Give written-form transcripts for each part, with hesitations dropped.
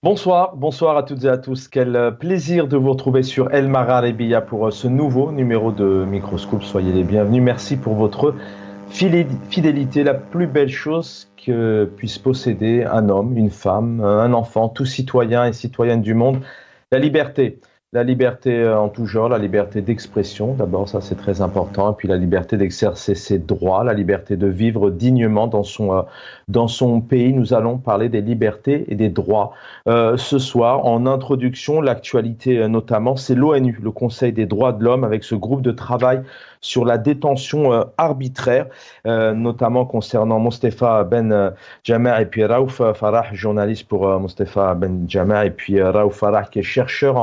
Bonsoir à toutes et à tous. Quel plaisir de vous retrouver sur El Magharibiya pour ce nouveau numéro de Microscope. Soyez les bienvenus. Merci pour votre fidélité. La plus belle chose que puisse posséder un homme, une femme, un enfant, tout citoyen et citoyenne du monde, la liberté. La liberté en tout genre, la liberté d'expression, d'abord ça c'est très important, et puis la liberté d'exercer ses droits, la liberté de vivre dignement dans son pays. Nous allons parler des libertés et des droits. Ce soir, en introduction, l'actualité notamment, c'est l'ONU, le Conseil des droits de l'homme, avec ce groupe de travail sur la détention arbitraire, notamment concernant Mostefa Ben Jamer et puis Raouf Farah, journaliste pour Mostefa Ben Jamer, et puis Raouf Farah, qui est chercheur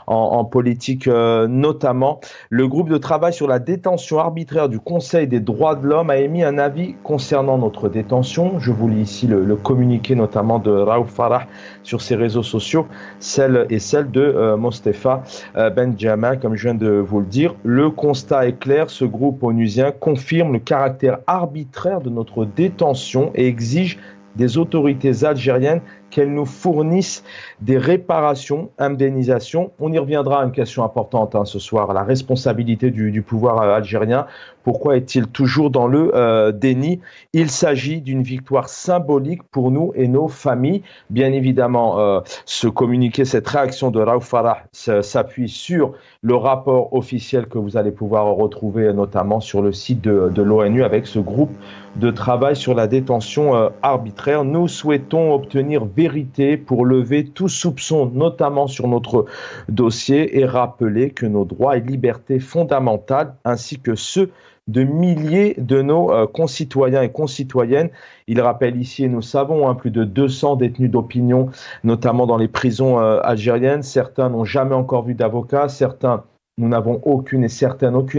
en politique notamment. Le groupe de travail sur la détention arbitraire du Conseil des droits de l'homme a émis un avis concernant notre détention. Je vous lis ici le communiqué notamment de Raouf Farah sur ses réseaux sociaux, celle de Mostefa Ben Jamer, comme je viens de vous le dire. Le constat est clair, ce groupe onusien confirme le caractère arbitraire de notre détention et exige des autorités algériennes qu'elles nous fournissent des réparations, indemnisations. On y reviendra à une question importante ce soir, la responsabilité du pouvoir algérien. Pourquoi est-il toujours dans le déni? Il s'agit d'une victoire symbolique pour nous et nos familles. Bien évidemment, ce communiqué, cette réaction de Raouf Farah s'appuie sur le rapport officiel que vous allez pouvoir retrouver notamment sur le site de l'ONU avec ce groupe de travail sur la détention arbitraire. Nous souhaitons obtenir vérité pour lever tout soupçon, notamment sur notre dossier, et rappeler que nos droits et libertés fondamentales, ainsi que ceux de milliers de nos concitoyens et concitoyennes. Il rappelle ici, et nous savons, plus de 200 détenus d'opinion, notamment dans les prisons algériennes. Certains n'ont jamais encore vu d'avocat, certains nous n'avons aucune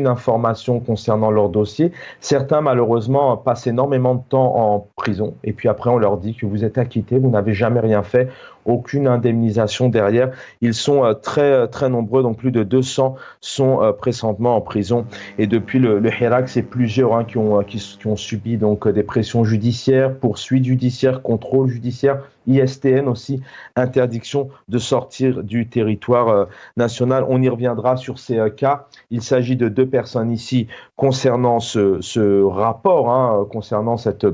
information concernant leur dossier. Certains, malheureusement, passent énormément de temps en prison. Et puis après, on leur dit que vous êtes acquittés, vous n'avez jamais rien fait, aucune indemnisation derrière. Ils sont très nombreux, donc plus de 200 sont présentement en prison. Et depuis le Hirak, c'est plusieurs qui ont subi donc des pressions judiciaires, poursuites judiciaires, contrôles judiciaires, ISTN aussi, interdiction de sortir du territoire national. On y reviendra sur ces cas. Il s'agit de deux personnes ici concernant ce rapport, concernant cette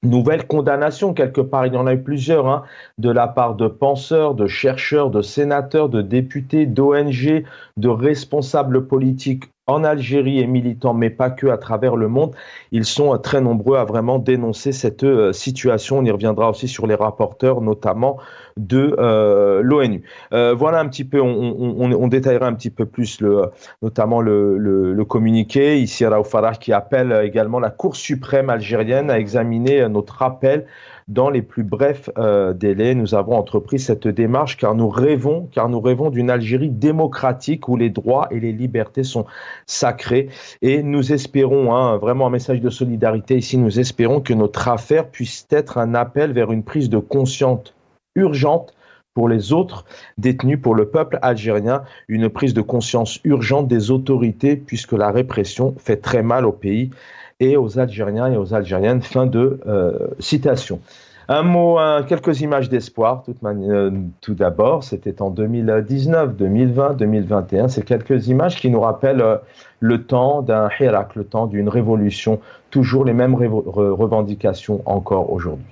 nouvelle condamnation. Quelque part, il y en a eu plusieurs, de la part de penseurs, de chercheurs, de sénateurs, de députés, d'ONG, de responsables politiques en Algérie et militants, mais pas que, à travers le monde. Ils sont très nombreux à vraiment dénoncer cette situation. On y reviendra aussi sur les rapporteurs, notamment de l'ONU. Voilà un petit peu, on détaillera un petit peu plus notamment le communiqué. Ici, Raouf Farah qui appelle également la Cour suprême algérienne à examiner notre appel dans les plus brefs délais. Nous avons entrepris cette démarche car nous rêvons d'une Algérie démocratique où les droits et les libertés sont sacrés. Et nous espérons, vraiment un message de solidarité ici, nous espérons que notre affaire puisse être un appel vers une prise de conscience urgente pour les autres détenus, pour le peuple algérien, une prise de conscience urgente des autorités puisque la répression fait très mal au pays et aux Algériens et aux Algériennes. Fin de citation. Un mot, quelques images d'espoir. Tout d'abord, c'était en 2019, 2020, 2021. C'est quelques images qui nous rappellent le temps d'un Hirak, le temps d'une révolution. Toujours les mêmes revendications encore aujourd'hui.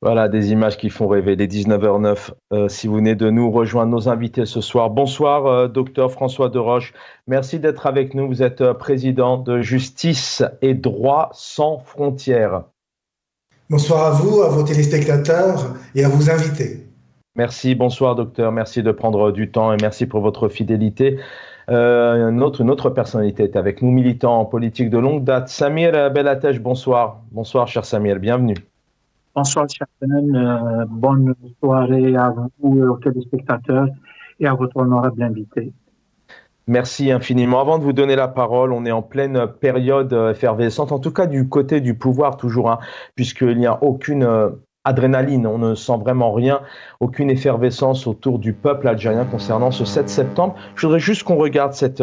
Voilà, des images qui font rêver, les 19h09. Si vous venez de nous rejoindre, nos invités ce soir. Bonsoir, docteur François Deroche. Merci d'être avec nous. Vous êtes président de Justice et Droit sans frontières. Bonsoir à vous, à vos téléspectateurs et à vos invités. Merci, bonsoir docteur. Merci de prendre du temps et merci pour votre fidélité. Une autre personnalité est avec nous, militant en politique de longue date. Samir Belatej, bonsoir. Bonsoir, cher Samir, bienvenue. Bonsoir, cher Fenen. Bonne soirée à vous, aux téléspectateurs et à votre honorable invité. Merci infiniment. Avant de vous donner la parole, on est en pleine période effervescente, en tout cas du côté du pouvoir toujours, puisqu'il n'y a aucune adrénaline, on ne sent vraiment rien, aucune effervescence autour du peuple algérien concernant ce 7 septembre. Je voudrais juste qu'on regarde cette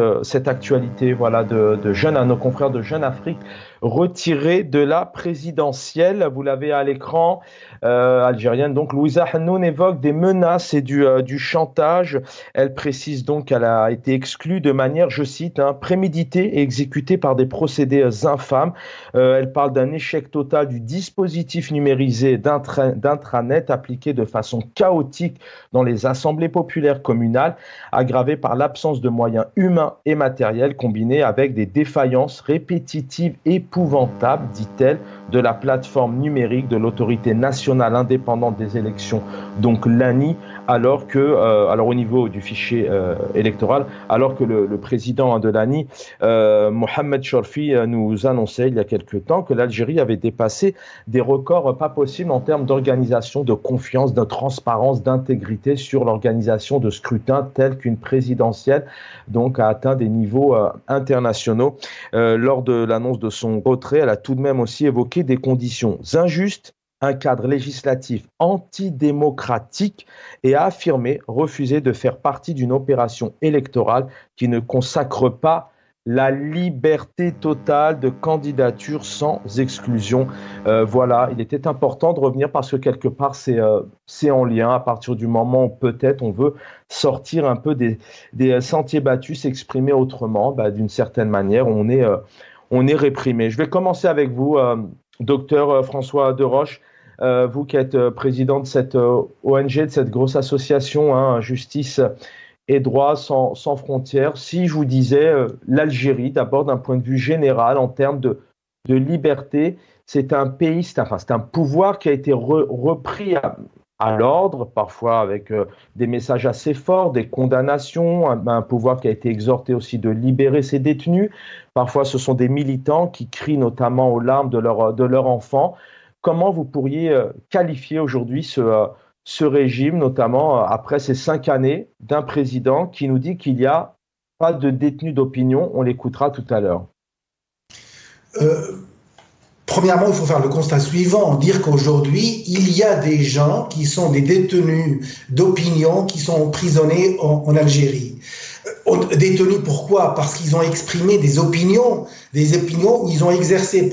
actualité de jeunes, à nos confrères de Jeune Afrique, retirés de la présidentielle. Vous l'avez à l'écran, algérienne. Donc, Louisa Hannoun évoque des menaces et du chantage. Elle précise donc qu'elle a été exclue de manière, je cite, préméditée et exécutée par des procédés infâmes. Elle parle d'un échec total du dispositif numérisé d'intranet appliqué de façon chaotique dans les assemblées populaires communales, aggravé par l'absence de moyens humains et matériels combinés avec des défaillances répétitives épouvantables, dit-elle, de la plateforme numérique de l'autorité nationale indépendante des élections, donc l'ANI, alors au niveau du fichier électoral, alors que le président de l'ANI, Mohamed Chorfi, nous annonçait il y a quelque temps que l'Algérie avait dépassé des records pas possibles en termes d'organisation, de confiance, de transparence, d'intégrité sur l'organisation de scrutins tels qu'une présidentielle, donc a atteint des niveaux internationaux. Lors de l'annonce de son retrait, elle a tout de même aussi évoqué des conditions injustes, un cadre législatif antidémocratique et a affirmé refuser de faire partie d'une opération électorale qui ne consacre pas la liberté totale de candidature sans exclusion. Voilà, il était important de revenir parce que quelque part c'est en lien à partir du moment où peut-être on veut sortir un peu des sentiers battus, s'exprimer autrement, d'une certaine manière, on est réprimé. Je vais commencer avec vous, docteur François Deroche. Vous qui êtes président de cette ONG, de cette grosse association, Justice et Droit sans frontières, si je vous disais l'Algérie, d'abord d'un point de vue général, en termes de liberté, c'est un pays, c'est un pouvoir qui a été repris à l'ordre, parfois avec des messages assez forts, des condamnations, un pouvoir qui a été exhorté aussi de libérer ses détenus. Parfois, ce sont des militants qui crient notamment aux larmes de leur enfant. Comment vous pourriez qualifier aujourd'hui ce régime, notamment après ces 5 années d'un président qui nous dit qu'il n'y a pas de détenus d'opinion? On l'écoutera tout à l'heure. Premièrement, il faut faire le constat suivant, dire qu'aujourd'hui, il y a des gens qui sont des détenus d'opinion qui sont emprisonnés en Algérie. Détenus pourquoi? Parce qu'ils ont exprimé des opinions où ils ont exercé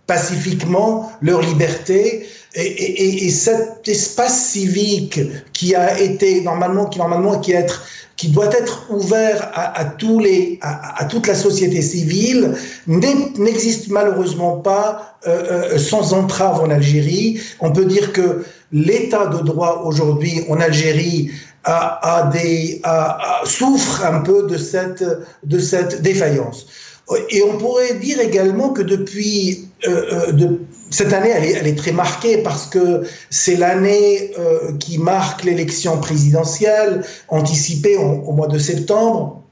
pacifiquement leur liberté et cet espace civique qui a été qui doit être ouvert à toute la société civile n'existe malheureusement pas sans entrave en Algérie. On peut dire que l'état de droit aujourd'hui en Algérie souffre un peu de cette défaillance. Et on pourrait dire également que depuis cette année, elle est très marquée parce que c'est l'année qui marque l'élection présidentielle anticipée au mois de septembre.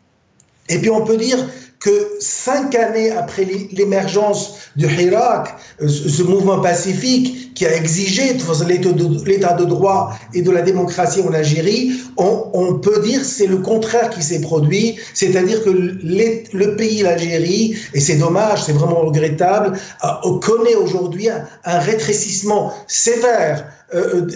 Et puis on peut dire que 5 années après l'émergence du Hirak, ce mouvement pacifique qui a exigé l'état de droit et de la démocratie en Algérie, on peut dire que c'est le contraire qui s'est produit, c'est-à-dire que le pays, l'Algérie, et c'est dommage, c'est vraiment regrettable, connaît aujourd'hui un rétrécissement sévère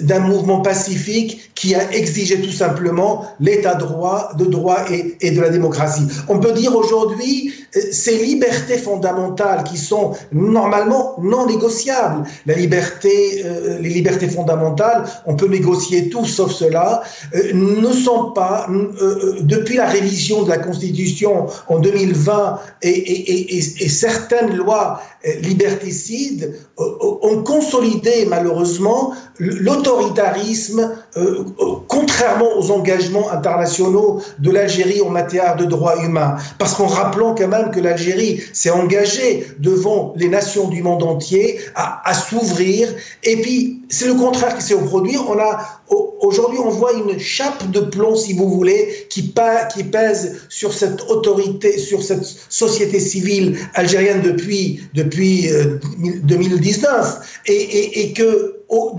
d'un mouvement pacifique qui a exigé tout simplement l'état de droit et de la démocratie. On peut dire aujourd'hui ces libertés fondamentales qui sont normalement non négociables. Les libertés fondamentales, on peut négocier tout sauf cela, ne sont pas, depuis la révision de la Constitution en 2020 et certaines lois liberticides ont consolidé malheureusement l'autoritarisme, contrairement aux engagements internationaux de l'Algérie en matière de droits humains. Parce qu'en rappelant quand même que l'Algérie s'est engagée devant les nations du monde entier à s'ouvrir. Et puis, c'est le contraire qui s'est produit. Aujourd'hui, on voit une chape de plomb, si vous voulez, qui pèse sur cette autorité, sur cette société civile algérienne depuis 2019. Et que on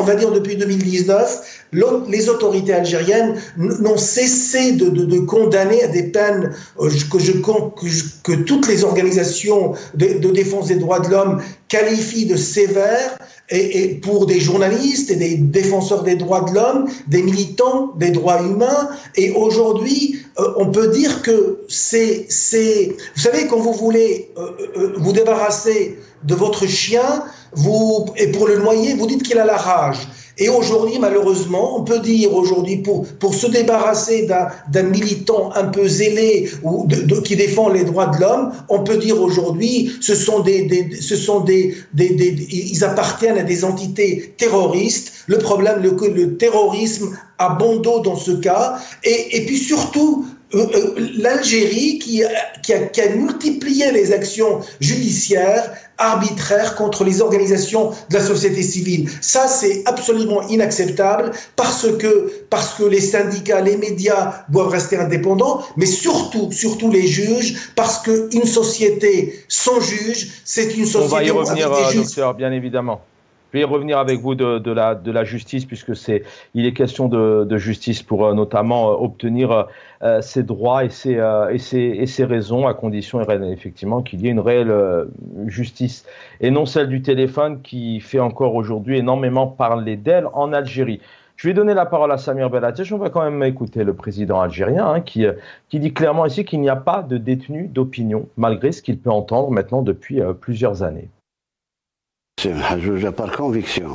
va dire depuis 2019, les autorités algériennes n'ont cessé de condamner à des peines que toutes les organisations de défense des droits de l'homme qualifient de sévères, et pour des journalistes et des défenseurs des droits de l'homme, des militants des droits humains. Et aujourd'hui, on peut dire que vous savez, quand vous voulez vous débarrasser de votre chien, et pour le noyer, vous dites qu'il a la rage. Et aujourd'hui, malheureusement, on peut dire aujourd'hui, pour se débarrasser d'un militant un peu zélé ou qui défend les droits de l'homme, on peut dire aujourd'hui, ils appartiennent à des entités terroristes. Le problème, le terrorisme a bon dos dans ce cas. Et puis surtout, l'Algérie qui a multiplié les actions judiciaires arbitraires contre les organisations de la société civile. Ça, c'est absolument inacceptable parce que les syndicats, les médias doivent rester indépendants, mais surtout les juges, parce qu'une société sans juge, c'est une société... On va y revenir, docteur, bien évidemment. Je vais y revenir avec vous de la justice, puisque il est question de justice pour notamment obtenir ses droits et ses raisons, à condition effectivement qu'il y ait une réelle justice, et non celle du téléphone qui fait encore aujourd'hui énormément parler d'elle en Algérie. Je vais donner la parole à Samir Bellatech. On va quand même écouter le président algérien qui dit clairement ici qu'il n'y a pas de détenu d'opinion, malgré ce qu'il peut entendre maintenant depuis plusieurs années. C'est Mahjouja par conviction.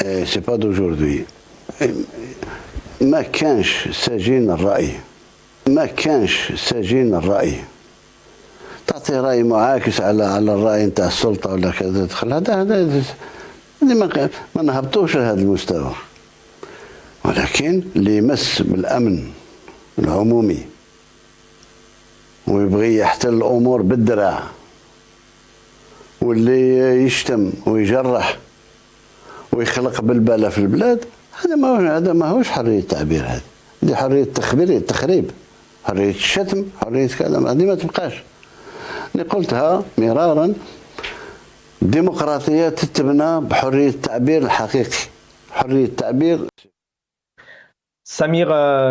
Et c'est pas d'aujourd'hui. ما كانش سجين الرأي. ما كانش سجين الرأي. تعطي رأي معاكس على الرأي نتاع السلطة ولا كذا تدخل هذا ما نهبطوش لهذا المستوى. ولكن اللي يمس بالأمن العمومي ويبغي يحتل الأمور بالدراع واللي يشتم ويجرح ويخلق بلبلة في البلاد، هذا ما هوش حرية تعبير. هذه حرية تخريب، حرية الشتم، حرية كلام، هذه ما تبقاش. أنا قلتها مرارا، الديمقراطية تتبنى بحرية التعبير الحقيقي، حرية التعبير. Samir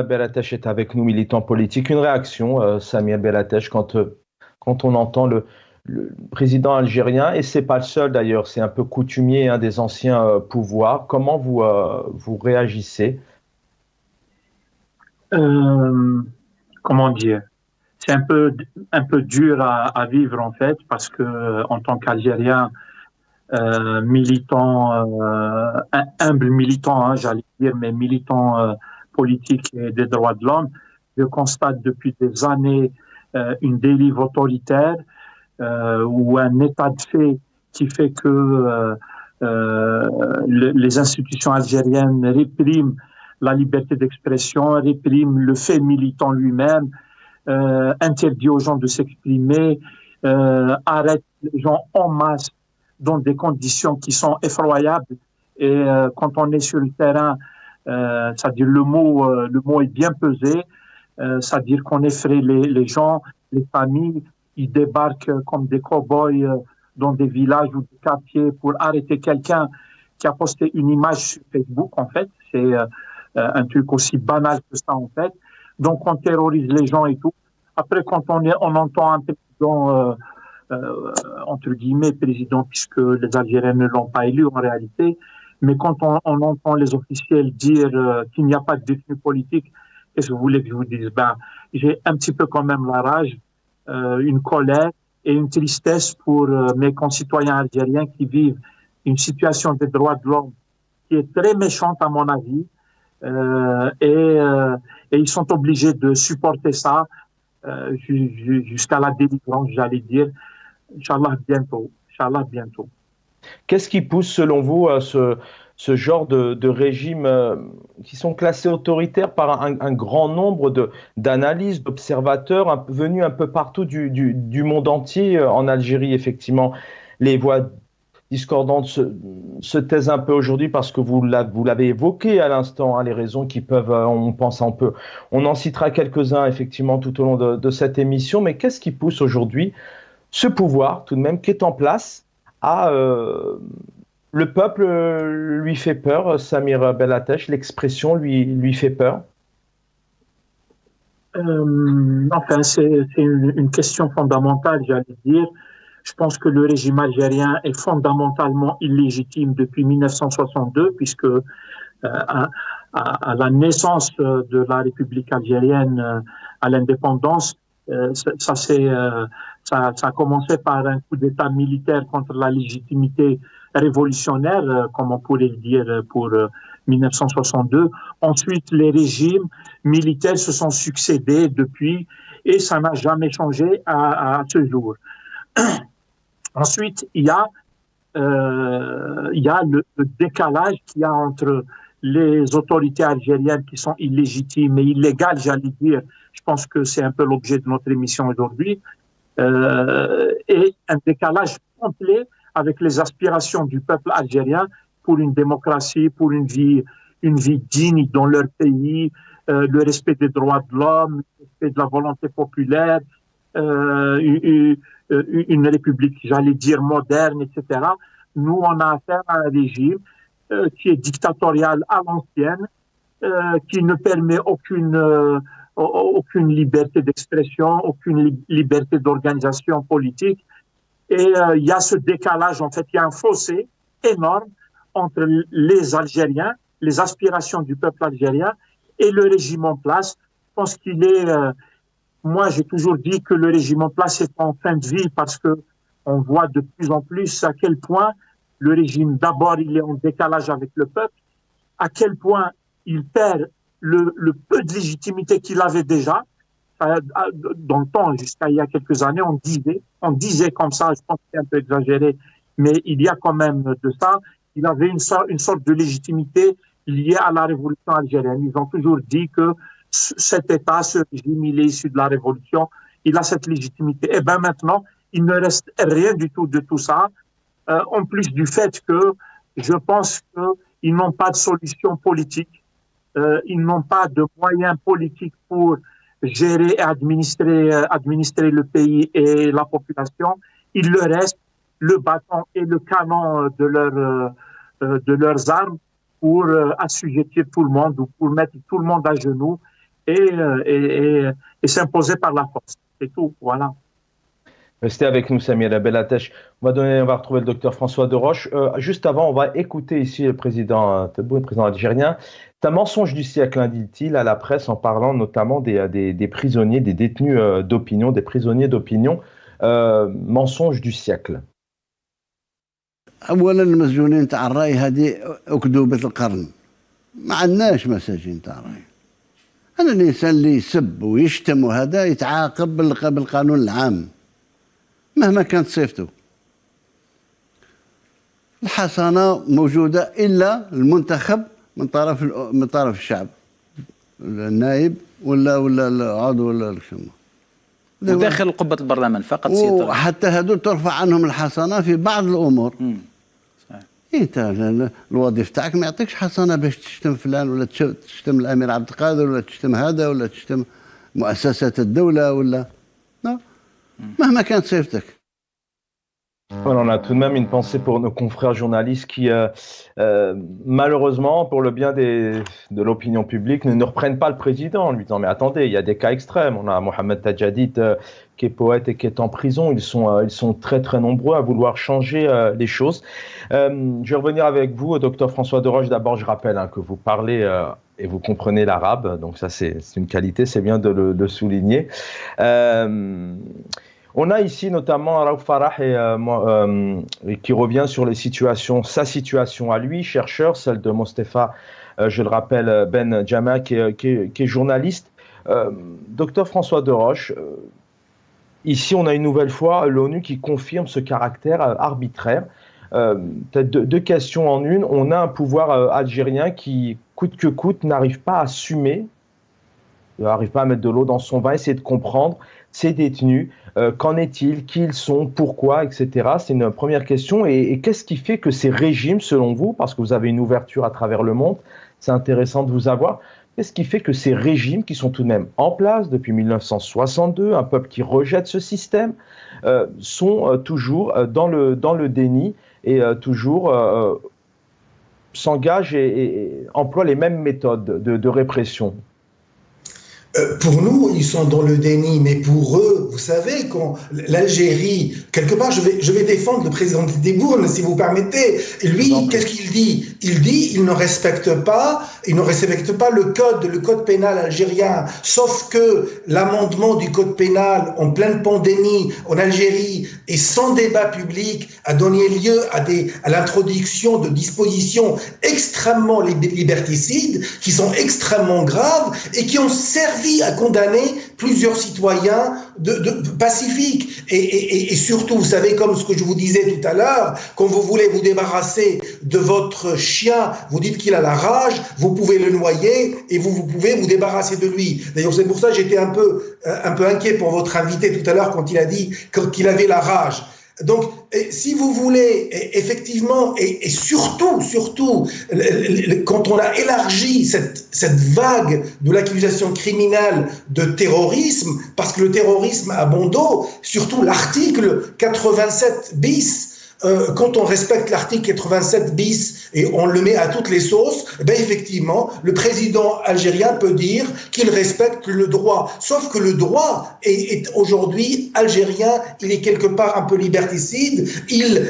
Bellatech est avec nous, militant politique. Une réaction, Samir Bellatech, quand on entend le président algérien, et c'est pas le seul d'ailleurs, c'est un peu coutumier des anciens pouvoirs. Comment vous réagissez? Comment dire? c'est un peu dur à vivre en fait, parce que en tant qu'Algérien, militant, humble militant, hein, j'allais dire, mais militant politique et des droits de l'homme, je constate depuis des années une dérive autoritaire ou un état de fait qui fait que les institutions algériennes répriment la liberté d'expression, répriment le fait militant lui-même, interdit aux gens de s'exprimer, arrête les gens en masse dans des conditions qui sont effroyables. Et quand on est sur le terrain, c'est-à-dire le mot est bien pesé, c'est-à-dire qu'on effraie les gens, les familles, ils débarquent comme des cow-boys dans des villages ou des quartiers pour arrêter quelqu'un qui a posté une image sur Facebook, en fait. C'est un truc aussi banal que ça, en fait. Donc, on terrorise les gens et tout. Après, quand on entend un président, entre guillemets, président, puisque les Algériens ne l'ont pas élu en réalité, mais quand on entend les officiels dire qu'il n'y a pas de détenus politiques, qu'est-ce que vous voulez que je vous dise? J'ai un petit peu quand même la rage, une colère et une tristesse pour mes concitoyens algériens qui vivent une situation des droits de l'homme qui est très méchante à mon avis, et ils sont obligés de supporter ça jusqu'à la délivrance, j'allais dire. Inch'Allah bientôt. Inch'Allah bientôt. Qu'est-ce qui pousse, selon vous, ce genre de régimes qui sont classés autoritaires par un grand nombre d'analyses, d'observateurs venus un peu partout du monde entier en Algérie, effectivement? Les voix discordantes se taisent un peu aujourd'hui parce que vous l'avez évoqué à l'instant, hein, les raisons qui peuvent, on en citera quelques-uns effectivement tout au long de cette émission, mais qu'est-ce qui pousse aujourd'hui ce pouvoir tout de même qui est en place à... le peuple lui fait peur, Samir Belhatech, l'expression lui fait peur? Enfin, c'est une question fondamentale, j'allais dire. Je pense que le régime algérien est fondamentalement illégitime depuis 1962, puisque à la naissance de la République algérienne, à l'indépendance, ça a commencé par un coup d'État militaire contre la légitimité révolutionnaire, comme on pourrait le dire pour 1962. Ensuite, les régimes militaires se sont succédés depuis et ça n'a jamais changé à ce jour. Ensuite, il y a le décalage qu'il y a entre les autorités algériennes qui sont illégitimes et illégales, j'allais dire. Je pense que c'est un peu l'objet de notre émission aujourd'hui, et un décalage complet avec les aspirations du peuple algérien pour une démocratie, pour une vie digne dans leur pays, le respect des droits de l'homme, le respect de la volonté populaire, une république, j'allais dire, moderne, etc. Nous, on a affaire à un régime qui est dictatorial à l'ancienne, qui ne permet aucune liberté d'expression, aucune liberté d'organisation politique. Et il y a ce décalage, en fait, il y a un fossé énorme entre les Algériens, les aspirations du peuple algérien et le régime en place. Je pense qu'il est... moi, j'ai toujours dit que le régime en place est en fin de vie parce que on voit de plus en plus à quel point le régime, d'abord, il est en décalage avec le peuple, à quel point il perd le peu de légitimité qu'il avait déjà. Dans le temps, jusqu'à il y a quelques années, on disait comme ça, je pense que c'est un peu exagéré, mais il y a quand même de ça, il avait une sorte de légitimité liée à la révolution algérienne. Ils ont toujours dit que cet État, ce régime, il est issu de la révolution, il a cette légitimité. Et bien maintenant, il ne reste rien du tout de tout ça, en plus du fait que je pense qu'ils n'ont pas de solution politique, ils n'ont pas de moyens politiques pour gérer et administrer le pays et la population. Il leur reste le bâton et le canon de leurs armes pour assujettir tout le monde ou pour mettre tout le monde à genoux et s'imposer par la force. C'est tout, voilà. Restez avec nous, Samir Bellatesh. On va retrouver le docteur François Deroche. Juste avant, on va écouter ici le président Tebboune, le président algérien. C'est un mensonge du siècle, hein, dit-il à la presse, en parlant notamment des prisonniers, des détenus d'opinion, des prisonniers d'opinion. Mensonge du siècle. اولا المسجونين تاع الراي هذه اكذوبه القرن. ما عندناش مساجين تاع الراي. انا الانسان اللي يسب ويشتم وهذا يتعاقب بالقانون العام مهما كانت صفته. الحصانه موجوده الا المنتخب من طرف الشعب، النائب ولا العضو ولا الشمال وداخل قبة البرلمان فقط سيطرة. وحتى هذول ترفع عنهم الحصانة في بعض الأمور. صحيح. أنت الوظيفة تاعك ما يعطيكش حصانة باش تشتم فلان ولا تشتم الأمير عبد القادر ولا تشتم هذا ولا تشتم مؤسسات الدولة ولا مهما كانت صفتك. Voilà, on a tout de même une pensée pour nos confrères journalistes qui, malheureusement, pour le bien de l'opinion publique, ne reprennent pas le président en lui disant « Mais attendez, il y a des cas extrêmes. On a Mohamed Tajadid qui est poète et qui est en prison. Ils sont très, très nombreux à vouloir changer les choses. » Je vais revenir avec vous, docteur François Deroche. D'abord, je rappelle que vous parlez et vous comprenez l'arabe. Donc ça, c'est une qualité, c'est bien de le souligner. On a ici notamment Raouf Farah qui revient sur sa situation à lui, chercheur, celle de Mostefa, je le rappelle, Ben Jama, qui est journaliste. Docteur François Deroche, ici on a une nouvelle fois l'ONU qui confirme ce caractère arbitraire. Peut-être deux questions en une. On a un pouvoir algérien qui, coûte que coûte, n'arrive pas à assumer, n'arrive pas à mettre de l'eau dans son vin, essayer de comprendre ces détenus, qu'en est-il, qui ils sont, pourquoi, etc. C'est une première question. Et qu'est-ce qui fait que ces régimes, selon vous, parce que vous avez une ouverture à travers le monde, c'est intéressant de vous avoir, qu'est-ce qui fait que ces régimes qui sont tout de même en place depuis 1962, un peuple qui rejette ce système, sont toujours dans le déni et toujours s'engagent et emploient les mêmes méthodes de répression? Pour nous, ils sont dans le déni, mais pour eux, vous savez, quand l'Algérie, quelque part, je vais défendre le président Tebboune, si vous permettez. Et lui, qu'est-ce qu'il dit? Il dit, il ne respecte pas le code pénal algérien. Sauf que l'amendement du code pénal en pleine pandémie en Algérie et sans débat public a donné lieu à l'introduction de dispositions extrêmement liberticides, qui sont extrêmement graves et qui ont servi à condamner plusieurs citoyens pacifiques. Et surtout, vous savez, comme ce que je vous disais tout à l'heure, quand vous voulez vous débarrasser de votre chien, vous dites qu'il a la rage, vous pouvez le noyer et vous pouvez vous débarrasser de lui. D'ailleurs, c'est pour ça que j'étais un peu inquiet pour votre invité tout à l'heure quand il a dit qu'il avait la rage. Donc, si vous voulez, effectivement, et surtout, quand on a élargi cette vague de l'accusation criminelle de terrorisme, parce que le terrorisme a bon dos, surtout l'article 87 bis, quand on respecte l'article 87 bis et on le met à toutes les sauces, ben effectivement, le président algérien peut dire qu'il respecte le droit. Sauf que le droit est aujourd'hui algérien, il est quelque part un peu liberticide, il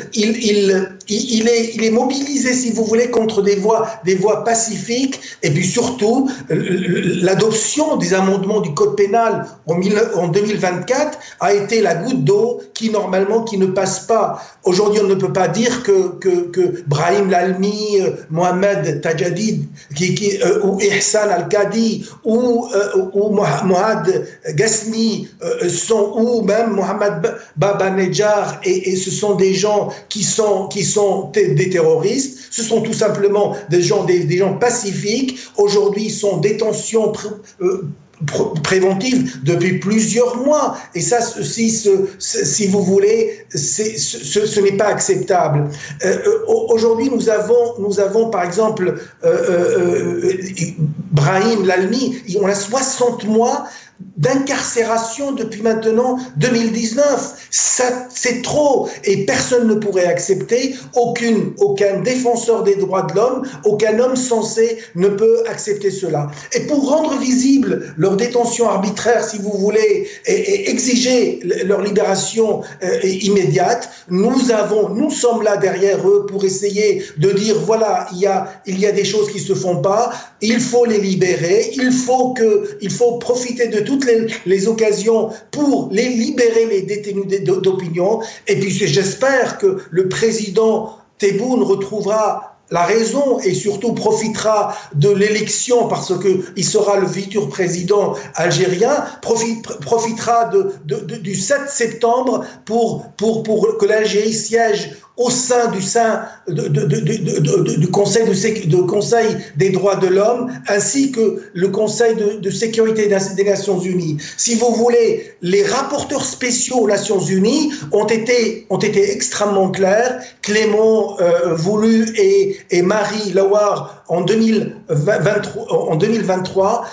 est mobilisé, si vous voulez, contre des voies pacifiques, et puis surtout, l'adoption des amendements du code pénal en 2024 a été la goutte d'eau qui ne passe pas. Aujourd'hui, on ne peut pas dire que Brahim Lalmi, Mohamed Tajadid, ou Ihsan Al-Kadi, ou Mohamed Ghasmi, ou même Mohamed Baba Nedjar, et ce sont des gens qui sont des terroristes. Ce sont tout simplement des gens pacifiques. Aujourd'hui, ils sont en détention préventive depuis plusieurs mois, et ça, si vous voulez, ce n'est pas acceptable. Aujourd'hui, nous avons par exemple Brahim Lalmi, on a 60 mois d'incarcération depuis maintenant 2019. Ça, c'est trop et personne ne pourrait accepter, aucun défenseur des droits de l'homme, aucun homme censé ne peut accepter cela. Et pour rendre visible leur détention arbitraire, si vous voulez, et exiger leur libération immédiate, nous sommes là derrière eux pour essayer de dire voilà, il y a des choses qui se font pas, il faut les libérer, il faut profiter de toutes les occasions pour les libérer, les détenus d'opinion. Et puis j'espère que le président Tebboune retrouvera la raison et surtout profitera de l'élection parce qu'il sera le futur président algérien, profitera du 7 septembre pour que l'Algérie siège au sein du Conseil des droits de l'homme ainsi que le Conseil de sécurité des Nations Unies. Si vous voulez, les rapporteurs spéciaux aux Nations Unies ont été extrêmement clairs. Clément Voulu et Marie Lawar en 2023,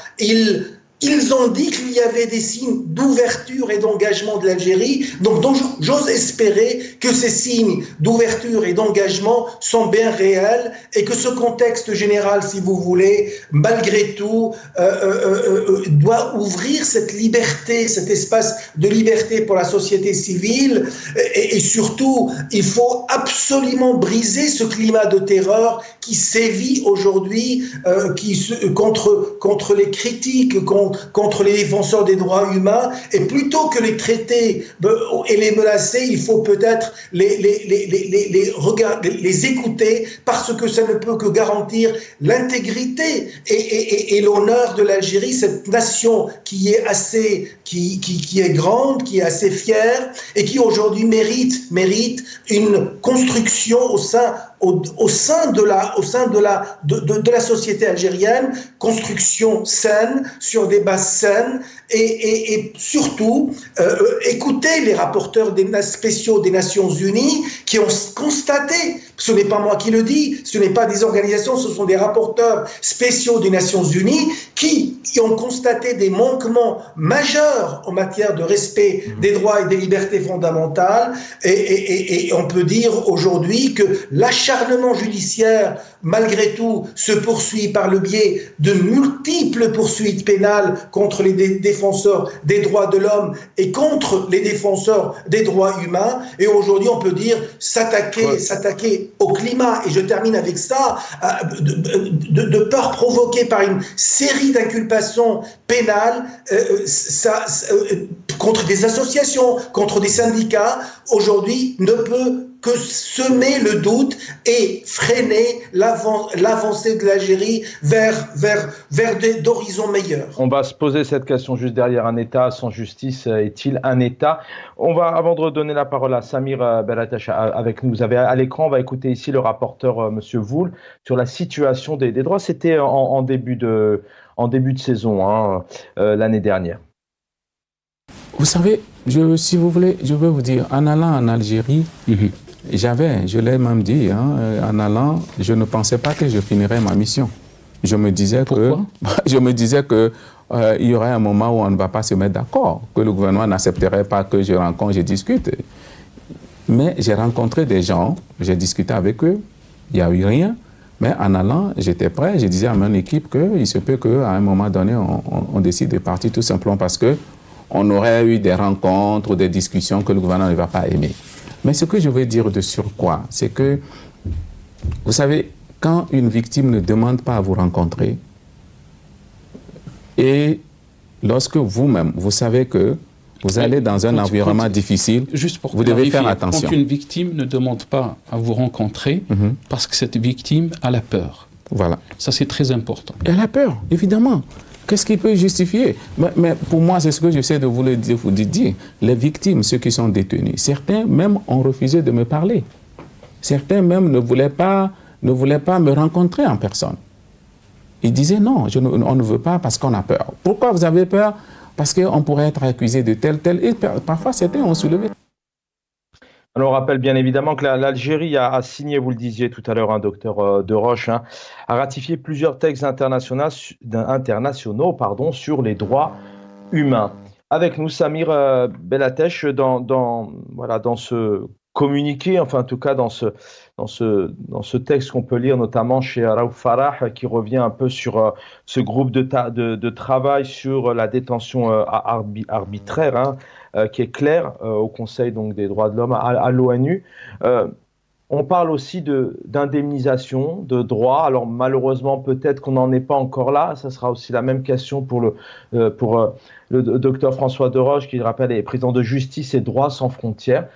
ils ont dit qu'il y avait des signes d'ouverture et d'engagement de l'Algérie. Donc j'ose espérer que ces signes d'ouverture et d'engagement sont bien réels et que ce contexte général, si vous voulez, malgré tout, doit ouvrir cette liberté, cet espace de liberté pour la société civile. Et surtout, il faut absolument briser ce climat de terreur qui sévit aujourd'hui contre les critiques, contre les défenseurs des droits humains, et plutôt que les traiter et les menacer, il faut peut-être les écouter parce que ça ne peut que garantir l'intégrité et l'honneur de l'Algérie, cette nation qui est grande, qui est assez fière et qui aujourd'hui mérite une construction au sein de la société algérienne, construction saine, sur des bases saines, et surtout écouter les rapporteurs spéciaux des Nations Unies qui ont constaté, ce n'est pas moi qui le dis, ce n'est pas des organisations, ce sont des rapporteurs spéciaux des Nations Unies qui ont constaté des manquements majeurs en matière de respect des droits et des libertés fondamentales, et on peut dire aujourd'hui que l'acharnement judiciaire, malgré tout, se poursuit par le biais de multiples poursuites pénales contre les défenseurs des droits de l'homme et contre les défenseurs des droits humains. Et aujourd'hui, on peut dire s'attaquer au climat. Et je termine avec ça, de peur provoquée par une série d'inculpations pénales contre des associations, contre des syndicats, aujourd'hui ne peut que semer le doute et freiner l'avancée de l'Algérie vers d'horizons meilleurs. On va se poser cette question juste derrière. Un État sans justice est-il un État? Avant de redonner la parole à Samir Belatache avec nous, vous avez à l'écran, on va écouter ici le rapporteur Monsieur Voul sur la situation des droits. C'était en début de saison l'année dernière. Vous savez, si vous voulez, je veux vous dire, en allant en Algérie, je l'ai même dit, en allant, je ne pensais pas que je finirais ma mission. Je me disais que il y aurait un moment où on ne va pas se mettre d'accord, que le gouvernement n'accepterait pas que je rencontre, je discute. Mais j'ai rencontré des gens, j'ai discuté avec eux, il n'y a eu rien. Mais en allant, j'étais prêt, je disais à mon équipe qu'il se peut qu'à un moment donné, on décide de partir tout simplement parce qu'on aurait eu des rencontres ou des discussions que le gouvernement ne va pas aimer. Mais ce que je veux dire de surcroît, c'est que, vous savez, quand une victime ne demande pas à vous rencontrer, et lorsque vous-même, vous savez que vous allez dans un environnement difficile, vous devez faire attention. Quand une victime ne demande pas à vous rencontrer, parce que cette victime a la peur. Voilà. Ça, c'est très important. Elle a peur, évidemment. Qu'est-ce qui peut justifier? Mais pour moi, c'est ce que j'essaie de vous dire. Les victimes, ceux qui sont détenus, certains même ont refusé de me parler. Certains même ne voulaient pas me rencontrer en personne. Ils disaient non, on ne veut pas parce qu'on a peur. Pourquoi vous avez peur? Parce qu'on pourrait être accusé de tel. Et parfois, certains ont soulevé. Alors, on rappelle bien évidemment que l'Algérie a signé, vous le disiez tout à l'heure, docteur Deroche, a ratifié plusieurs textes internationaux sur les droits humain. Avec nous, Samir Belatesh, voilà, dans ce communiqué, enfin en tout cas dans ce texte qu'on peut lire notamment chez Raouf Farah, qui revient un peu sur ce groupe de travail sur la détention arbitraire, hein, qui est clair au Conseil donc, des droits de l'homme à l'ONU. On parle aussi d'indemnisation, de droits. Alors malheureusement, peut-être qu'on n'en est pas encore là. Ça sera aussi la même question pour le docteur François Deroche, qui, je rappelle, est président de Justice et Droits sans frontières.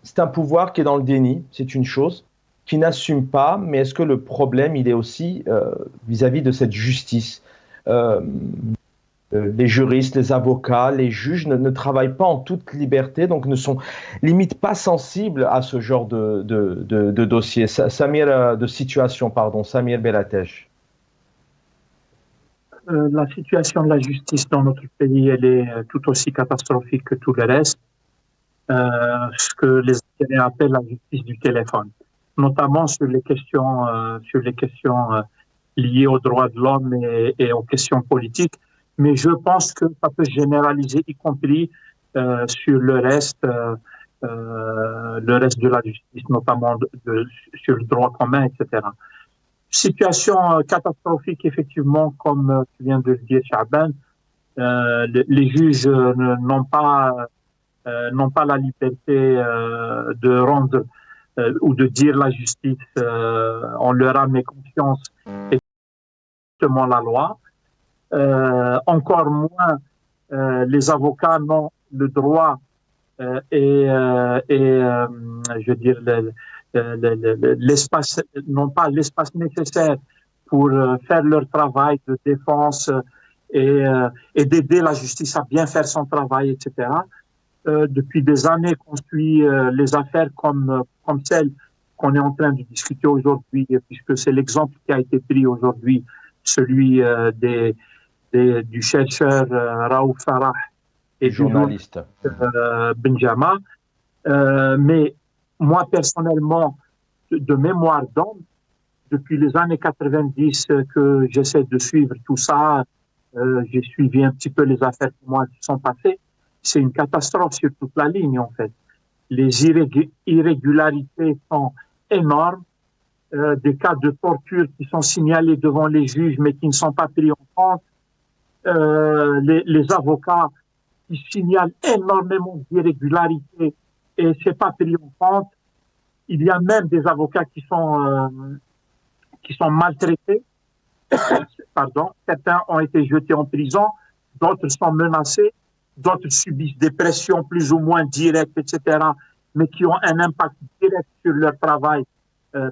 C'est un pouvoir qui est dans le déni, c'est une chose, qui n'assume pas. Mais est-ce que le problème, il est aussi vis-à-vis de cette justice les juristes, les avocats, les juges ne travaillent pas en toute liberté, donc ne sont limite pas sensibles à ce genre de dossier. De situation, pardon. Samir Belatesh. La situation de la justice dans notre pays, elle est tout aussi catastrophique que tout le reste. Ce que les Algériens appellent la justice du téléphone, notamment sur les questions liées aux droits de l'homme et aux questions politiques. Mais je pense que ça peut se généraliser, y compris sur le reste de la justice, notamment sur le droit commun, etc. Situation catastrophique, effectivement, comme tu viens de le dire, Chaban. Les juges n'ont pas la liberté de rendre ou de dire la justice. On leur a mis confiance et justement la loi. Encore moins les avocats n'ont le droit je veux dire l'espace, n'ont pas l'espace nécessaire pour faire leur travail de défense et d'aider la justice à bien faire son travail, etc. Depuis des années qu'on suit les affaires comme celle qu'on est en train de discuter aujourd'hui, puisque c'est l'exemple qui a été pris aujourd'hui, celui du chercheur Raouf Farah et du journaliste Benjama. Mais moi, personnellement, de mémoire d'homme, depuis les années 90 que j'essaie de suivre tout ça, j'ai suivi un petit peu les affaires qui sont passées. C'est une catastrophe sur toute la ligne, en fait. Les irrégularités sont énormes. Des cas de torture qui sont signalés devant les juges, mais qui ne sont pas pris en compte. Les avocats qui signalent énormément d'irrégularités et c'est pas pris en compte. Il y a même des avocats qui sont maltraités. Pardon. Certains ont été jetés en prison, d'autres sont menacés, d'autres subissent des pressions plus ou moins directes, etc., mais qui ont un impact direct sur leur travail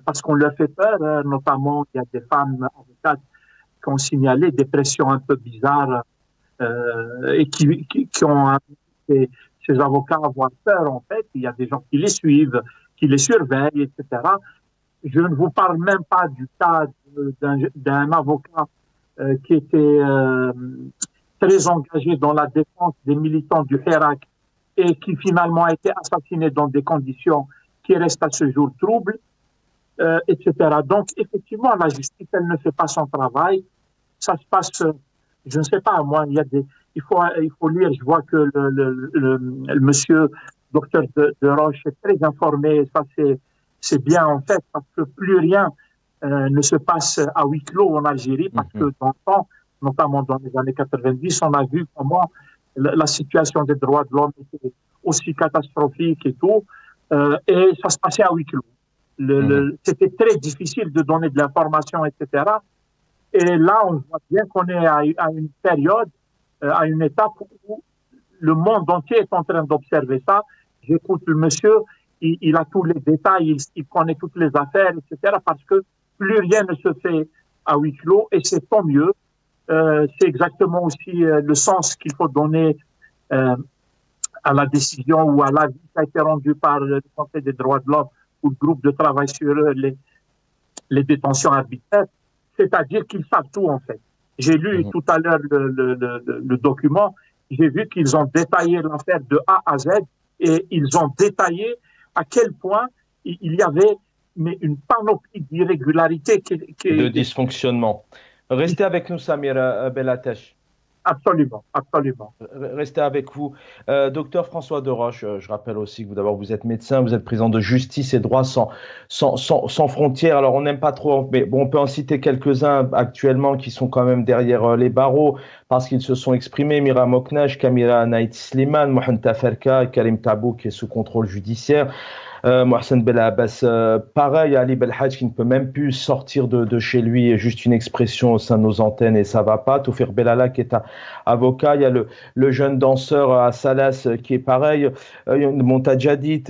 parce qu'on leur fait peur. Notamment, il y a des femmes avocates qui ont signalé des pressions un peu bizarres et qui ont amené ces avocats à avoir peur, en fait. Il y a des gens qui les suivent, qui les surveillent, etc. Je ne vous parle même pas du cas d'un avocat qui était très engagé dans la défense des militants du Hirak et qui finalement a été assassiné dans des conditions qui restent à ce jour troubles, etc. Donc, effectivement, la justice, elle ne fait pas son travail. Ça se passe, je ne sais pas, moi, il faut lire. Je vois que le monsieur docteur de Roche est très informé. Ça, c'est bien, en fait, parce que plus rien ne se passe à huis clos en Algérie, parce que dans le temps, notamment dans les années 90, on a vu comment la situation des droits de l'homme était aussi catastrophique et tout, et ça se passait à huis clos. C'était très difficile de donner de l'information, etc. Et là, on voit bien qu'on est à une période, à une étape où le monde entier est en train d'observer ça. J'écoute le monsieur, il a tous les détails, il connaît toutes les affaires, etc. Parce que plus rien ne se fait à huis clos, et c'est tant mieux. C'est exactement aussi le sens qu'il faut donner à la décision ou à l'avis qui a été rendu par le Conseil des droits de l'homme ou le groupe de travail sur les détentions arbitraires. C'est-à-dire qu'ils savent tout, en fait. J'ai lu tout à l'heure le document, j'ai vu qu'ils ont détaillé l'affaire de A à Z et ils ont détaillé à quel point il y avait une panoplie d'irrégularités. De dysfonctionnement. Restez avec nous, Samir Belatesh. Absolument, absolument. Restez avec vous. Docteur François Deroche, je rappelle aussi que vous êtes médecin, vous êtes président de Justice et Droit sans frontières. Alors, on n'aime pas trop, mais bon, on peut en citer quelques-uns actuellement qui sont quand même derrière les barreaux parce qu'ils se sont exprimés. Mira Moknach, Kamila Naït Sliman, Mohamed Taferka, Karim Tabou qui est sous contrôle judiciaire. Mohsen Belabbas, pareil, Ali Belhadj qui ne peut même plus sortir de chez lui, juste une expression au sein de nos antennes et ça va pas. Toufir Belala qui est avocat, il y a le jeune danseur à Salas qui est pareil, Montajadit,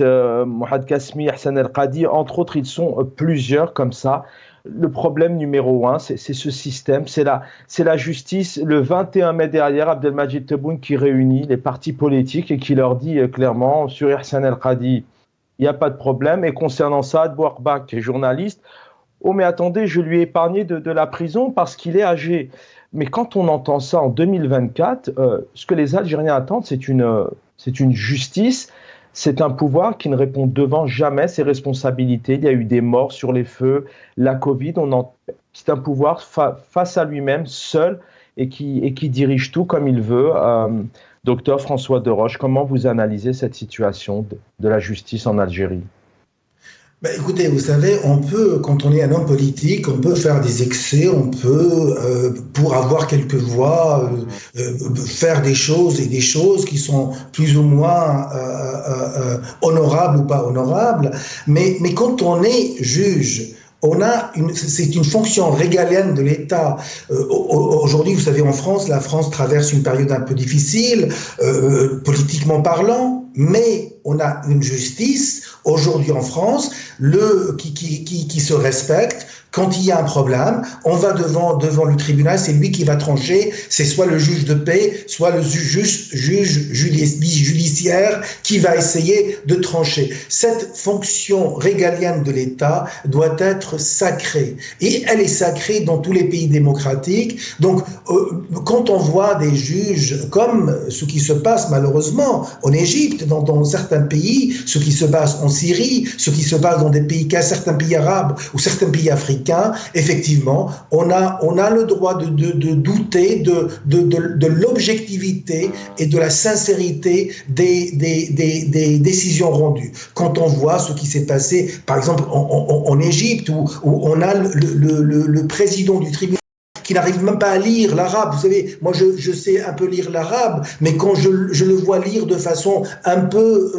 Mohad Kasmi, Hassan El Qadi, entre autres, ils sont plusieurs comme ça. Le problème numéro un, c'est ce système, c'est la justice. Le 21 mai derrière, Abdelmajid Tebboune qui réunit les partis politiques et qui leur dit clairement sur Hassan El Qadi, il n'y a pas de problème. Et concernant Saad Bouarbak, qui est journaliste, oh mais attendez, je lui ai épargné de la prison parce qu'il est âgé. Mais quand on entend ça en 2024, ce que les Algériens attendent, c'est une justice, c'est un pouvoir qui ne répond devant jamais ses responsabilités. Il y a eu des morts sur les feux, la Covid, c'est un pouvoir face à lui-même, seul, et qui dirige tout comme il veut. Docteur François Deroche, comment vous analysez cette situation de la justice en Algérie? Écoutez, vous savez, quand on est un homme politique, on peut faire des excès, on peut, pour avoir quelques voix, faire des choses qui sont plus ou moins honorables ou pas honorables. Mais quand on est juge, c'est une fonction régalienne de l'État. Aujourd'hui, vous savez, en France, la France traverse une période un peu difficile, politiquement parlant, mais on a une justice aujourd'hui en France qui se respecte. Quand il y a un problème, on va devant le tribunal, c'est lui qui va trancher, c'est soit le juge de paix, soit le juge judiciaire qui va essayer de trancher. Cette fonction régalienne de l'État doit être sacrée. Et elle est sacrée dans tous les pays démocratiques. Donc, quand on voit des juges, comme ce qui se passe malheureusement en Égypte, dans certains pays, ce qui se passe en Syrie, ce qui se passe dans certains pays arabes ou certains pays africains, effectivement, on a le droit de douter de l'objectivité et de la sincérité des décisions rendues. Quand on voit ce qui s'est passé, par exemple, en Égypte, où on a le président du tribunal qui n'arrive même pas à lire l'arabe. Vous savez, moi je sais un peu lire l'arabe, mais quand je le vois lire de façon un peu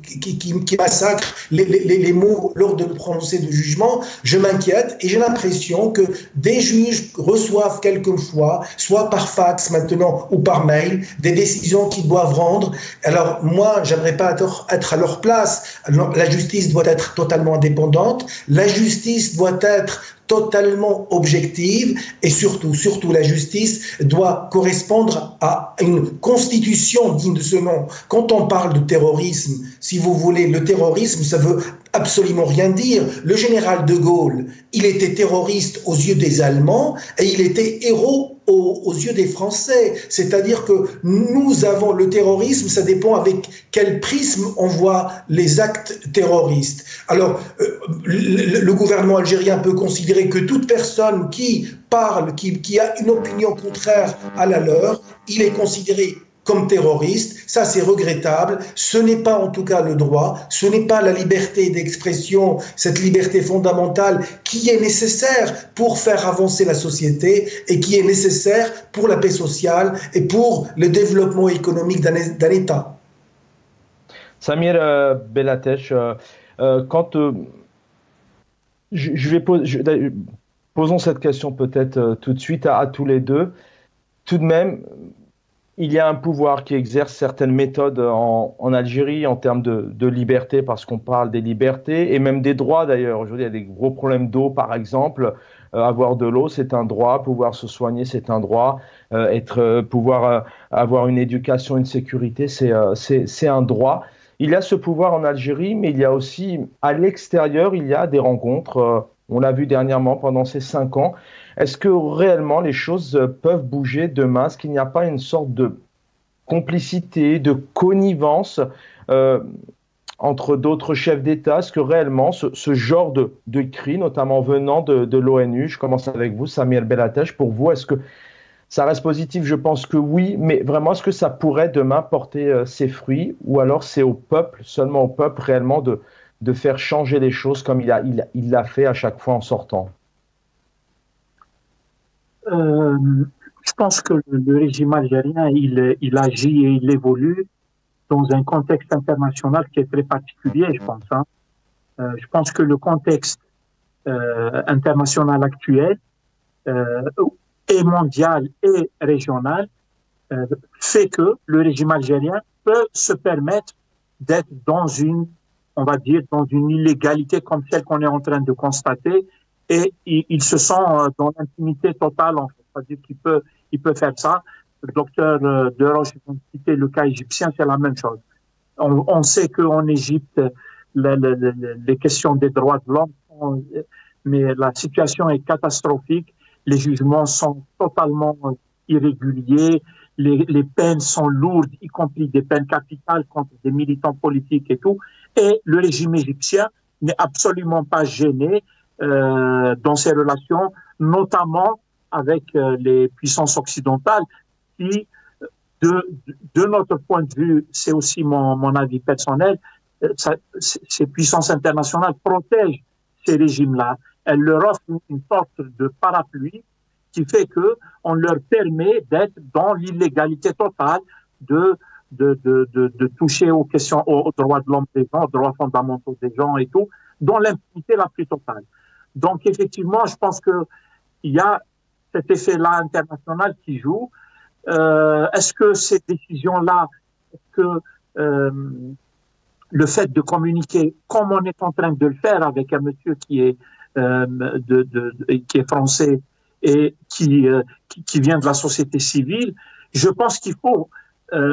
qui massacre les mots lors de prononcer de jugement, je m'inquiète et j'ai l'impression que des juges reçoivent quelquefois, soit par fax maintenant ou par mail, des décisions qu'ils doivent rendre. Alors moi, j'aimerais pas être à leur place. Alors, la justice doit être totalement indépendante, la justice doit être totalement objective et surtout la justice doit correspondre à une constitution digne de ce nom. Quand on parle de terrorisme, si vous voulez, le terrorisme, ça veut absolument rien dire. Le général de Gaulle, il était terroriste aux yeux des Allemands et il était héros aux yeux des Français. C'est-à-dire que nous avons le terrorisme, ça dépend avec quel prisme on voit les actes terroristes. Alors, le gouvernement algérien peut considérer que toute personne qui parle, qui a une opinion contraire à la leur, il est considéré comme terroriste. Ça, c'est regrettable. Ce n'est pas en tout cas le droit, ce n'est pas la liberté d'expression, cette liberté fondamentale qui est nécessaire pour faire avancer la société et qui est nécessaire pour la paix sociale et pour le développement économique d'un État. Samir Belhatech, posons cette question peut-être tout de suite à tous les deux. Tout de même, il y a un pouvoir qui exerce certaines méthodes en Algérie en termes de liberté, parce qu'on parle des libertés et même des droits d'ailleurs. Aujourd'hui, il y a des gros problèmes d'eau, par exemple. Avoir de l'eau, c'est un droit. Pouvoir se soigner, c'est un droit. Pouvoir avoir une éducation, une sécurité, c'est un droit. Il y a ce pouvoir en Algérie, mais il y a aussi, à l'extérieur, il y a des rencontres. On l'a vu dernièrement pendant ces 5 ans. Est-ce que réellement les choses peuvent bouger demain? Est-ce qu'il n'y a pas une sorte de complicité, de connivence entre d'autres chefs d'État? Est-ce que réellement ce genre de cris, notamment venant de l'ONU, je commence avec vous, Samir Belhatech, pour vous, est-ce que Ça reste positif, je pense que oui, mais vraiment, est-ce que ça pourrait demain porter ses fruits, ou alors c'est au peuple, seulement au peuple réellement de faire changer les choses comme il l'a fait à chaque fois en sortant? Je pense que le régime algérien, il agit et il évolue dans un contexte international qui est très particulier, je pense. Je pense que le contexte international actuel, et mondial et régional, fait que le régime algérien peut se permettre d'être on va dire, dans une illégalité comme celle qu'on est en train de constater, et il se sent dans l'intimité totale, en fait. C'est-à-dire qu'il peut faire ça. Le docteur Deroche a cité le cas égyptien, c'est la même chose. On sait qu'en Égypte, les questions des droits de l'homme, mais la situation est catastrophique. Les jugements sont totalement irréguliers, les peines sont lourdes, y compris des peines capitales contre des militants politiques et tout. Et le régime égyptien n'est absolument pas gêné dans ses relations, notamment avec les puissances occidentales qui, de notre point de vue, c'est aussi mon avis personnel, ces puissances internationales protègent ces régimes-là. Elles leur offrent une sorte de parapluie qui fait que on leur permet d'être dans l'illégalité totale de toucher aux questions, aux droits de l'homme des gens, aux droits fondamentaux des gens et tout, dans l'impunité la plus totale. Donc, effectivement, je pense que il y a cet effet-là international qui joue. Est-ce que ces décisions-là, le fait de communiquer comme on est en train de le faire avec un monsieur qui est français et qui vient de la société civile, je pense qu'il faut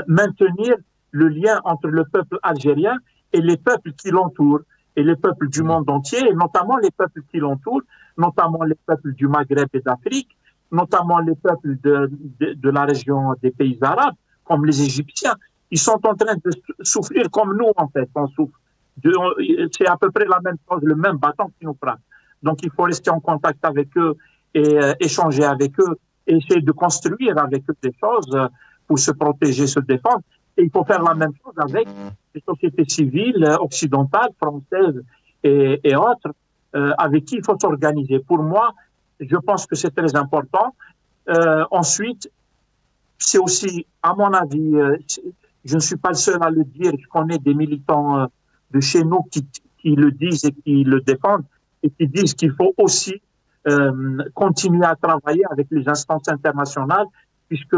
maintenir le lien entre le peuple algérien et les peuples qui l'entourent, et les peuples du monde entier, et notamment les peuples qui l'entourent, notamment les peuples du Maghreb et d'Afrique, notamment les peuples de la région des pays arabes, comme les Égyptiens. Ils sont en train de souffrir comme nous, en fait, on souffre. C'est à peu près la même chose, le même bâton qui nous frappe. Donc, il faut rester en contact avec eux et échanger avec eux, et essayer de construire avec eux des choses pour se protéger, se défendre. Et il faut faire la même chose avec les sociétés civiles occidentales, françaises et autres, avec qui il faut s'organiser. Pour moi, je pense que c'est très important. Ensuite, c'est aussi, à mon avis, je ne suis pas le seul à le dire, je connais des militants de chez nous qui le disent et qui le défendent, et qui disent qu'il faut aussi continuer à travailler avec les instances internationales, puisque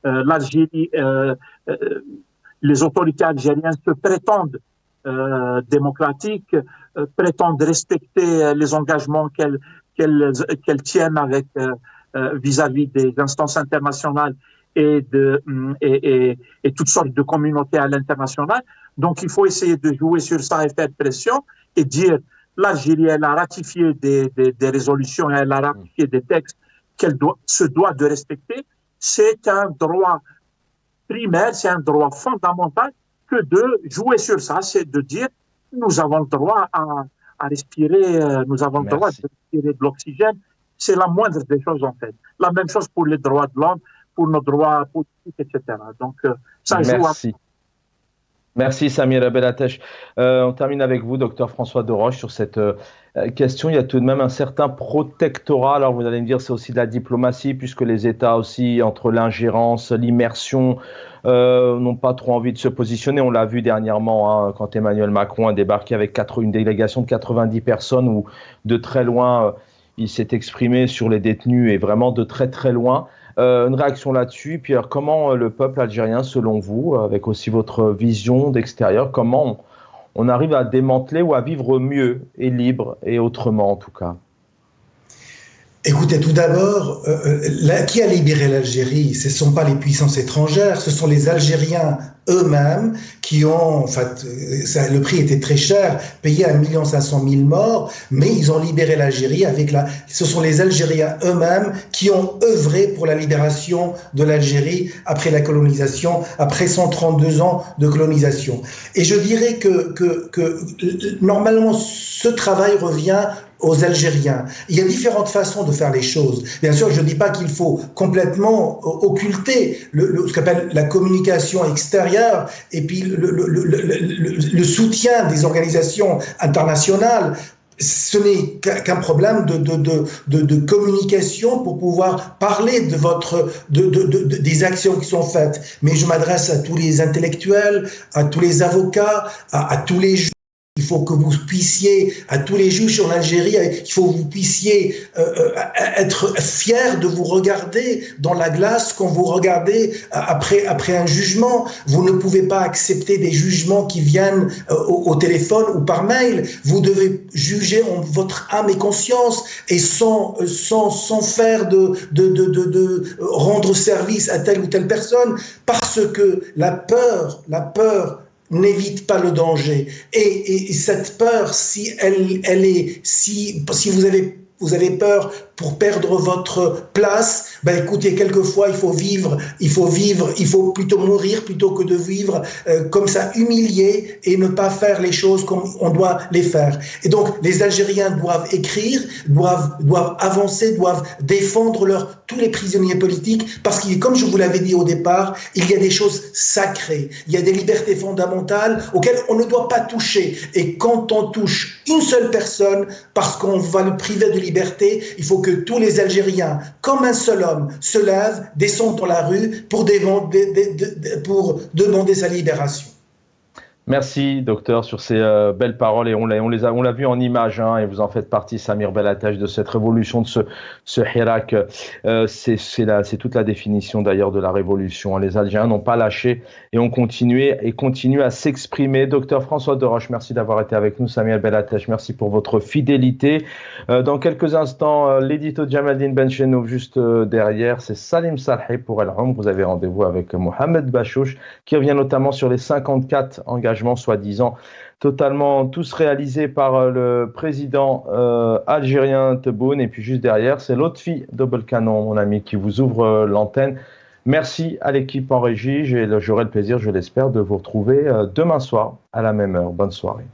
l'Algérie, les autorités algériennes se prétendent démocratiques, prétendent respecter les engagements qu'elles tiennent avec vis-à-vis des instances internationales et toutes sortes de communautés à l'international. Donc, il faut essayer de jouer sur ça et faire pression et dire l'Algérie, elle a ratifié des résolutions, elle a ratifié des textes qu'elle se doit de respecter. C'est un droit primaire, c'est un droit fondamental que de jouer sur ça, c'est de dire nous avons le droit à respirer, nous avons le droit de respirer de l'oxygène. C'est la moindre des choses, en fait. La même chose pour les droits de l'homme, pour nos droits politiques, etc. Donc, ça joue. Merci. Merci Samir Belateche. On termine avec vous, docteur François Deroche, sur cette question. Il y a tout de même un certain protectorat. Alors vous allez me dire, c'est aussi de la diplomatie, puisque les États aussi, entre l'ingérence, l'immersion, n'ont pas trop envie de se positionner. On l'a vu dernièrement, quand Emmanuel Macron a débarqué avec une délégation de 90 personnes, où de très loin, il s'est exprimé sur les détenus, et vraiment de très très loin. Une réaction là-dessus, puis alors, comment le peuple algérien, selon vous, avec aussi votre vision d'extérieur, comment on arrive à démanteler ou à vivre mieux et libre et autrement en tout cas? Écoutez, tout d'abord, qui a libéré l'Algérie? Ce ne sont pas les puissances étrangères, ce sont les Algériens eux-mêmes qui ont, en fait, le prix était très cher, payé 1 500 000 morts, mais ils ont libéré l'Algérie ce sont les Algériens eux-mêmes qui ont œuvré pour la libération de l'Algérie après la colonisation, après 132 ans de colonisation. Et je dirais que normalement, ce travail revient aux Algériens. Il y a différentes façons de faire les choses. Bien sûr, je ne dis pas qu'il faut complètement occulter ce qu'on appelle la communication extérieure et puis le soutien des organisations internationales. Ce n'est qu'un problème de communication pour pouvoir parler des actions qui sont faites. Mais je m'adresse à tous les intellectuels, à tous les avocats, à tous les juges. Il faut que vous puissiez, à tous les juges en Algérie, il faut que vous puissiez être fiers de vous regarder dans la glace quand vous regardez après un jugement. Vous ne pouvez pas accepter des jugements qui viennent au téléphone ou par mail. Vous devez juger en votre âme et conscience et sans faire de rendre service à telle ou telle personne, parce que la peur n'évite pas le danger. Et cette peur, si vous avez peur pour perdre votre place, ben écoutez, quelquefois il faut plutôt mourir plutôt que de vivre comme ça, humilié, et ne pas faire les choses comme on doit les faire. Et donc les Algériens doivent écrire, doivent avancer, doivent défendre tous les prisonniers politiques, parce que, comme je vous l'avais dit au départ, il y a des choses sacrées, il y a des libertés fondamentales auxquelles on ne doit pas toucher. Et quand on touche une seule personne, parce qu'on va le priver de liberté, il faut que tous les Algériens, comme un seul homme, se lèvent, descendent dans la rue pour demander sa libération. Merci, docteur, sur ces belles paroles, et on l'a vu en images, hein, et vous en faites partie, Samir Belhatach, de cette révolution, de ce Hirak. C'est toute la définition d'ailleurs de la révolution. Les Algériens n'ont pas lâché et ont continué à s'exprimer. Docteur François Deroche, merci d'avoir été avec nous. Samir Belhatach, merci pour votre fidélité. Dans quelques instants, l'édito de Jamaldine Benchenouf, juste derrière, c'est Salim Salhi pour El Homme. Vous avez rendez-vous avec Mohamed Bachouch, qui revient notamment sur les 54 engagements soi-disant totalement tous réalisés par le président algérien Tebboune. Et puis juste derrière, c'est Lotfi Double Canon, mon ami, qui vous ouvre l'antenne. Merci à l'équipe en régie. J'aurai le plaisir, je l'espère, de vous retrouver demain soir à la même heure. Bonne soirée.